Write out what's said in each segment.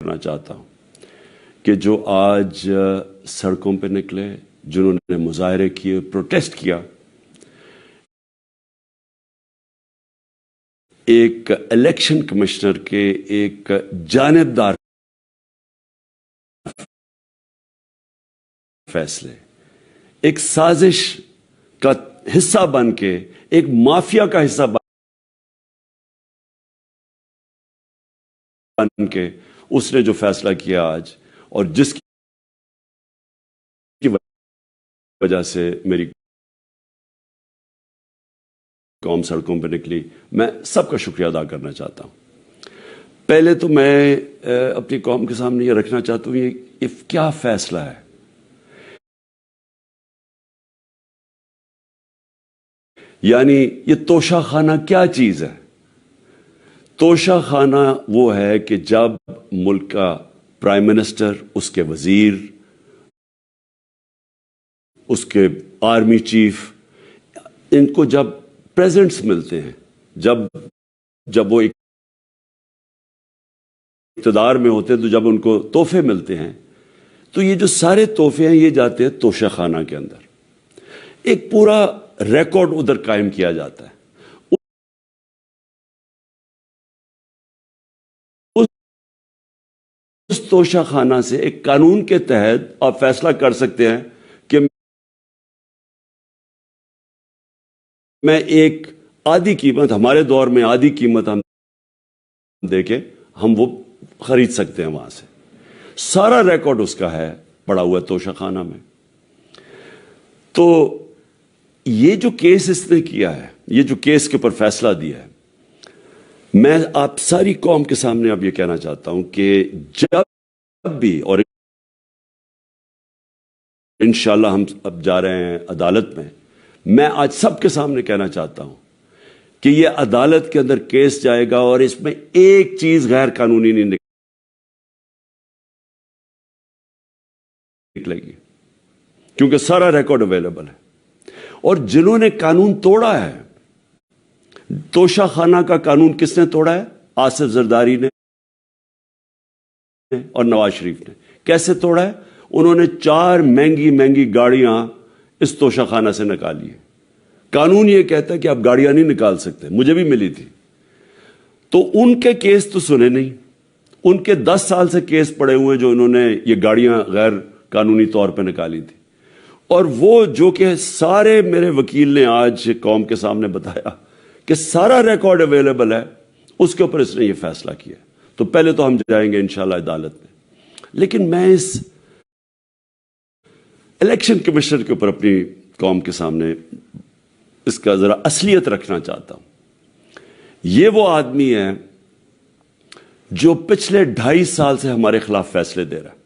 کرنا چاہتا ہوں کہ جو آج سڑکوں پہ نکلے، جنہوں نے مظاہرے کیے، پروٹیسٹ کیا، ایک الیکشن کمشنر کے ایک جانبدار فیصلے، ایک سازش کا حصہ بن کے، ایک مافیا کا حصہ بن کے اس نے جو فیصلہ کیا آج، اور جس کی وجہ سے میری قوم سڑکوں پہ نکلی، میں سب کا شکریہ ادا کرنا چاہتا ہوں۔ پہلے تو میں اپنی قوم کے سامنے یہ رکھنا چاہتا ہوں، یہ کیا فیصلہ ہے؟ یعنی یہ توشہ خانہ کیا چیز ہے؟ توشہ خانہ وہ ہے کہ جب ملک کا پرائم منسٹر، اس کے وزیر، اس کے آرمی چیف، ان کو جب پریزنٹس ملتے ہیں، جب وہ اقتدار میں ہوتے ہیں، تو جب ان کو تحفے ملتے ہیں، تو یہ جو سارے تحفے ہیں یہ جاتے ہیں توشہ خانہ کے اندر۔ ایک پورا ریکارڈ ادھر قائم کیا جاتا ہے۔ اس توشہ خانہ سے ایک قانون کے تحت آپ فیصلہ کر سکتے ہیں کہ میں ایک آدھی قیمت، ہمارے دور میں آدھی قیمت ہم دے کے ہم وہ خرید سکتے ہیں وہاں سے۔ سارا ریکارڈ اس کا ہے پڑا ہوا ہے توشہ خانہ میں۔ تو یہ جو کیس اس نے کیا ہے، یہ جو کیس کے اوپر فیصلہ دیا ہے، میں آپ ساری قوم کے سامنے اب یہ کہنا چاہتا ہوں کہ جب بھی، اور انشاءاللہ ہم اب جا رہے ہیں عدالت میں آج سب کے سامنے کہنا چاہتا ہوں کہ یہ عدالت کے اندر کیس جائے گا اور اس میں ایک چیز غیر قانونی نہیں نکلے گی، کیونکہ سارا ریکارڈ اویلیبل ہے۔ اور جنہوں نے قانون توڑا ہے، توشہ خانہ کا قانون کس نے توڑا ہے؟ آصف زرداری نے اور نواز شریف نے۔ کیسے توڑا ہے؟ انہوں نے 4 مہنگی گاڑیاں اس توشہ خانہ سے نکالی ہیں۔ قانون یہ کہتا ہے کہ آپ گاڑیاں نہیں نکال سکتے، مجھے بھی ملی تھی۔ تو ان کے کیس تو سنے نہیں، ان کے 10 سال سے کیس پڑے ہوئے جو انہوں نے یہ گاڑیاں غیر قانونی طور پہ نکالی تھی۔ اور وہ جو کہ سارے میرے وکیل نے آج قوم کے سامنے بتایا کہ سارا ریکارڈ اویلیبل ہے، اس کے اوپر اس نے یہ فیصلہ کیا۔ تو پہلے تو ہم جائیں گے انشاءاللہ عدالت میں، لیکن میں اس الیکشن کمیشنر کے اوپر اپنی قوم کے سامنے اس کا ذرا اصلیت رکھنا چاہتا ہوں۔ یہ وہ آدمی ہے جو پچھلے 2.5 سال سے ہمارے خلاف فیصلے دے رہا ہے۔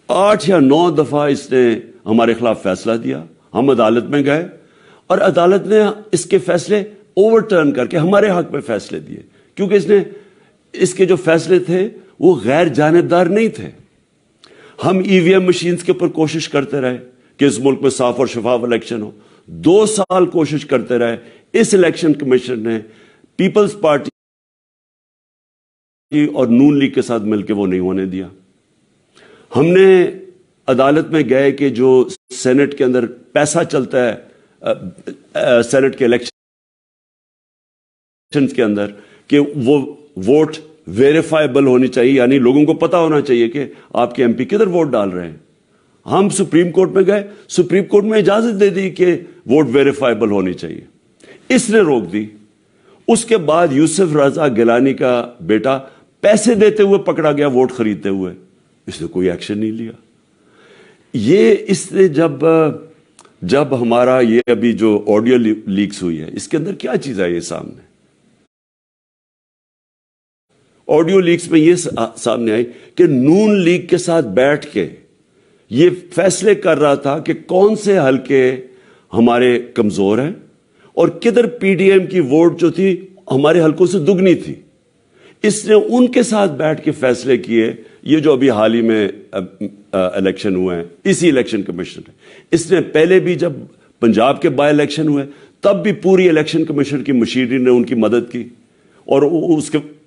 8 یا 9 دفعہ اس نے ہمارے خلاف فیصلہ دیا، ہم عدالت میں گئے اور عدالت نے اس کے فیصلے اوور ٹرن کر کے ہمارے حق میں فیصلے دیے، کیونکہ اس کے جو فیصلے تھے وہ غیر جانبدار نہیں تھے۔ ہم ای وی ایم مشینز کے اوپر کوشش کرتے رہے کہ اس ملک میں صاف اور شفاف الیکشن ہو، 2 سال کوشش کرتے رہے۔ اس الیکشن کمیشن نے پیپلز پارٹی اور نون لیگ کے ساتھ مل کے وہ نہیں ہونے دیا۔ ہم نے عدالت میں گئے کہ جو سینٹ کے اندر پیسہ چلتا ہے، سینٹ کے الیکشن کے اندر، کہ وہ ووٹ ویریفائبل ہونی چاہیے، یعنی لوگوں کو پتا ہونا چاہیے کہ آپ کے ایم پی کدھر ووٹ ڈال رہے ہیں۔ ہم سپریم کورٹ میں گئے، سپریم کورٹ میں اجازت دے دی کہ ووٹ ویریفائبل ہونی چاہیے، اس نے روک دی۔ اس کے بعد یوسف رضا گیلانی کا بیٹا پیسے دیتے ہوئے پکڑا گیا ووٹ خریدتے ہوئے، اس نے کوئی ایکشن نہیں لیا۔ یہ اس نے جب ہمارا یہ ابھی جو آڈیو لیکس ہوئی ہے، اس کے اندر کیا چیز ہے؟ یہ سامنے آڈیو لیکس میں یہ سامنے آئی کہ نون لیگ کے ساتھ بیٹھ کے یہ فیصلے کر رہا تھا کہ کون سے حلقے ہمارے کمزور ہیں اور کدھر پی ڈی ایم کی ووٹ جو تھی ہمارے حلقوں سے دگنی تھی۔ اس نے ان کے ساتھ بیٹھ کے فیصلے کیے۔ یہ جو ابھی حال ہی میں الیکشن ہوئے ہیں، اسی الیکشن کمیشن نے، اس نے پہلے بھی جب پنجاب کے بائی الیکشن ہوئے تب بھی پوری الیکشن کمیشن کی مشینری نے ان کی مدد کی، اور اس کے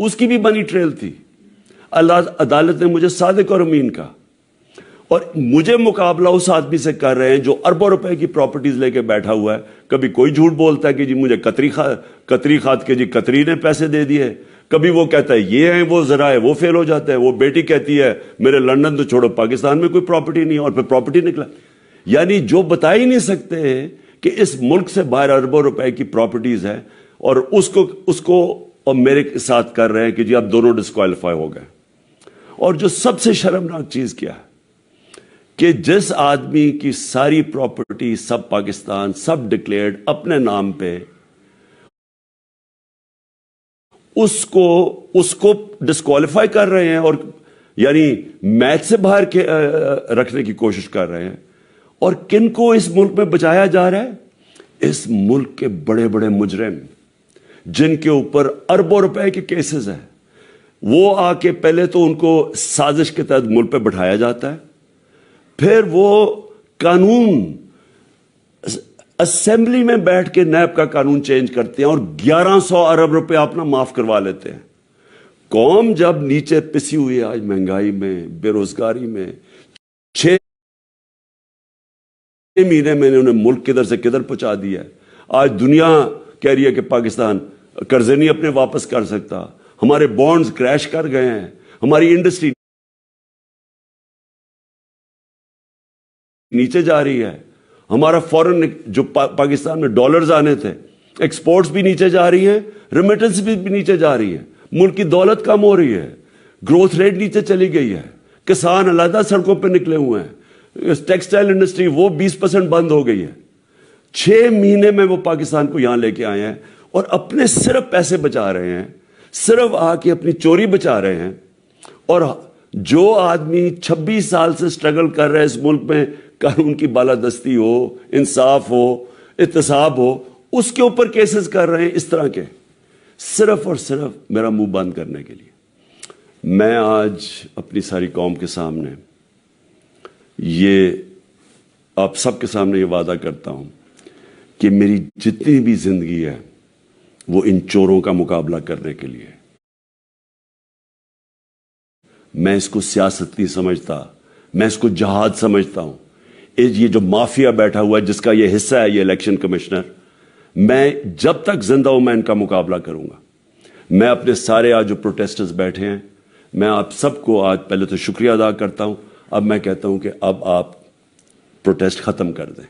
اس کی بھی منی ٹریل تھی. عدالت نے مجھے صادق اور امین کا, اور مجھے مقابلہ اس آدمی سے کر رہے ہیں جو اربوں روپے کی پراپرٹیز لے کے بیٹھا ہوا ہے. کبھی کوئی جھوٹ بولتا ہے کہ جی مجھے قطری کھاد کے جی قطری نے پیسے دے دیے, کبھی وہ کہتا ہے یہ ہیں وہ ذرائع, وہ فیل ہو جاتا ہے. وہ بیٹی کہتی ہے میرے لندن تو چھوڑو پاکستان میں کوئی پراپرٹی نہیں, اور پھر پراپرٹی نکلا. یعنی جو بتا ہی نہیں سکتے کہ اس ملک سے باہر اربوں روپے کی پراپرٹیز ہیں, اور اس کو اور میرے ساتھ کر رہے ہیں کہ جی اب دونوں ڈسکوالیفائی ہو گئے. اور جو سب سے شرمناک چیز کیا ہے کہ جس آدمی کی ساری پراپرٹی سب پاکستان سب ڈکلیئرڈ اپنے نام پہ, اس کو ڈسکوالیفائی کر رہے ہیں, اور یعنی میچ سے باہر رکھنے کی کوشش کر رہے ہیں. اور کن کو اس ملک میں بچایا جا رہا ہے؟ اس ملک کے بڑے بڑے مجرم جن کے اوپر اربوں روپے کے کیسز ہیں, وہ آ کے پہلے تو ان کو سازش کے تحت ملک پہ بٹھایا جاتا ہے, پھر وہ قانون اسمبلی میں بیٹھ کے نیب کا قانون چینج کرتے ہیں اور 1100 ارب روپے اپنا معاف کروا لیتے ہیں. قوم جب نیچے پسی ہوئی ہے آج مہنگائی میں, بے روزگاری میں, 6 مہینے میں انہوں نے ملک کدھر سے کدھر پہنچا دیا ہے. آج دنیا کہہ رہی ہے کہ پاکستان قرضے نہیں اپنے واپس کر سکتا, ہمارے بانڈز کریش کر گئے ہیں, ہماری انڈسٹری نیچے جا رہی ہے, ہمارا فورن جو پاکستان میں ڈالرز آنے تھے ایکسپورٹس بھی نیچے جا رہی ہیں, ریمیٹنس بھی نیچے جا رہی ہے, ملک کی دولت کم ہو رہی ہے, گروتھ ریٹ نیچے چلی گئی ہے, کسان علیحدہ سڑکوں پہ نکلے ہوئے ہیں, ٹیکسٹائل انڈسٹری وہ 20% بند ہو گئی ہے. 6 مہینے میں وہ پاکستان کو یہاں لے کے آئے ہیں اور اپنے صرف پیسے بچا رہے ہیں, صرف آ کے اپنی چوری بچا رہے ہیں. اور جو آدمی 26 سال سے سٹرگل کر رہے ہیں اس ملک میں, قانون کی بالادستی ہو, انصاف ہو, احتساب ہو, اس کے اوپر کیسز کر رہے ہیں اس طرح کے, صرف اور صرف میرا منہ بند کرنے کے لیے. میں آج اپنی ساری قوم کے سامنے آپ سب کے سامنے یہ وعدہ کرتا ہوں کہ میری جتنی بھی زندگی ہے وہ ان چوروں کا مقابلہ کرنے کے لیے. میں اس کو سیاست نہیں سمجھتا, میں اس کو جہاد سمجھتا ہوں. یہ جو مافیا بیٹھا ہوا ہے جس کا یہ حصہ ہے یہ الیکشن کمشنر, میں جب تک زندہ ہوں میں ان کا مقابلہ کروں گا. میں اپنے سارے آج جو پروٹیسٹرز بیٹھے ہیں, میں آپ سب کو آج پہلے تو شکریہ ادا کرتا ہوں. اب میں کہتا ہوں کہ اب آپ پروٹیسٹ ختم کر دیں.